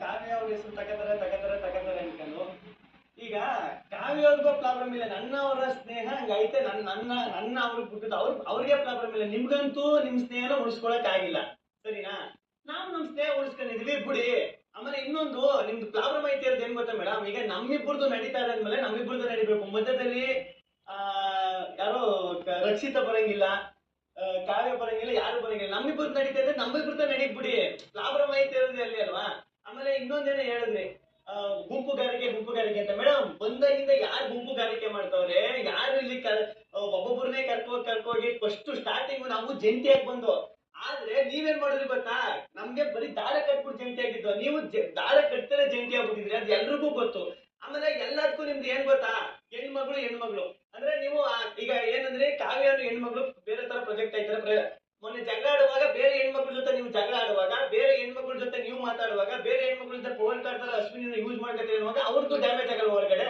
ಕಾವ್ಯ ಅವ್ರ ಹೆಸರು ತಕತಾರೆ ಅನ್ಕೊಂಡು ಈಗ ಕಾವ್ಯ ಅವ್ರಿಗೂ ಪ್ರಾಬ್ಲಮ್ ಇಲ್ಲ, ನನ್ನ ಅವರ ಸ್ನೇಹ ಹಂಗೈತೆ, ನನ್ನ ಅವ್ರಿಗೆ ಬಿಟ್ಟದ್ದು ಅವ್ರಿಗೆ ಪ್ರಾಬ್ಲಮ್ ಇಲ್ಲ. ನಿಮ್ಗಂತೂ ನಿಮ್ ಸ್ನೇಹನ ಉಳಿಸ್ಕೊಳಕ್ ಆಗಿಲ್ಲ, ಸರಿನಾ? ನಾವು ನಮ್ ಸ್ನೇಹ ಉಳಿಸ್ಕೊಂಡಿದೀವಿ ಬಿಡಿ. ಆಮೇಲೆ ಇನ್ನೊಂದು ನಿಮ್ದು ಪ್ರಾಬ್ಲಮ್ ಐತಿ ಅಂತ ಏನ್ ಗೊತ್ತಾ ಮೇಡಮ್, ಈಗ ನಮ್ಮಿಬ್ಬರದು ನಡೀತಾ ಇರೋದ್ಮೇಲೆ ನಮ್ಮಿಬ್ಬರದು ನಡಿಬೇಕು. ಮಧ್ಯದಲ್ಲಿ ಯಾರೋ ರಕ್ಷಿತ ಬರಂಗಿಲ್ಲ, ಕಾವ್ಯ ಬರಂಗಿಲ್ಲ, ಯಾರು ಬರಂಗಿಲ್ಲ. ನಮ್ಮಿಬ್ಬರದು ನಡೀತಾ ಇದ್ರೆ ನಮ್ಮಿಬ್ಬರದ್ದು ನಡೀಕ್ ಬಿಡಿ. ಪ್ರಾಬ್ಲಮ್ ಐತಿ ಇರೋದು ಅಲ್ಲಿ ಅಲ್ವಾ? ಆಮೇಲೆ ಇನ್ನೊಂದೇನೋ ಹೇಳಿದ್ರಿ, ಗುಂಪುಗಾರಿಕೆ ಅಂತ. ಮೇಡಮ್, ಬಂದಾಗಿಂದ ಯಾರು ಗುಂಪುಗಾರಿಕೆ ಮಾಡ್ತಾವ್ರೆ? ಯಾರು ಇಲ್ಲಿ ಒಬ್ಬೊಬ್ಬರನ್ನೇ ಕರ್ಕೋಗಿ ಫಸ್ಟ್ ಸ್ಟಾರ್ಟಿಂಗ್ ನಾವು ಜಂಟಿಯಾಗಿ ಬಂದು, ಆದ್ರೆ ನೀವೇನ್ ಮಾಡಿದ್ರಿ ಗೊತ್ತಾ? ನಮ್ಗೆ ಬರೀ ದಾರ ಕಟ್ಬಿಟ್ಟು ಜಂಟಿ ಆಗಿದ್ದು, ನೀವು ದಾರ ಕಟ್ತಾರೆ ಜಂಟಿ ಆಗ್ಬಿಟ್ಟಿದ್ರಿ, ಅದು ಎಲ್ರಿಗೂ ಗೊತ್ತು. ಆಮೇಲೆ ಎಲ್ಲದಕ್ಕೂ ನಿಮ್ದು ಏನ್ ಗೊತ್ತಾ? ಹೆಣ್ಮಗಳು ಅಂದ್ರೆ ನೀವು ಈಗ ಏನಂದ್ರೆ ಕಾವ್ಯನು ಹೆಣ್ಮಗಳು ಬೇರೆ ತರ ಪ್ರೊಜೆಕ್ಟ್ ಆಯ್ತಾರೆ. ಮೊನ್ನೆ ಜಗಳ ಆಡುವಾಗ ಬೇರೆ ಹೆಣ್ಮಕ್ಳ ಜೊತೆ ನೀವು ಜಗಳ ಆಡುವಾಗ, ಬೇರೆ ಹೆಣ್ಮಕ್ಳ ಜೊತೆ ನೀವು ಮಾತಾಡುವಾಗ, ಬೇರೆ ಹೆಣ್ಮಕ್ಳ ಜೊತೆ ಫೋನ್ ಕಾರ್ಡ್ ತರ ಅಶ್ವಿನಿ ಯೂಸ್ ಮಾಡ್ಕೊತೀರಿ ಅನ್ನುವಾಗ ಅವ್ರದ್ದು ಡ್ಯಾಮೇಜ್ ಆಗಲ್ಲ ಹೊರಗಡೆ.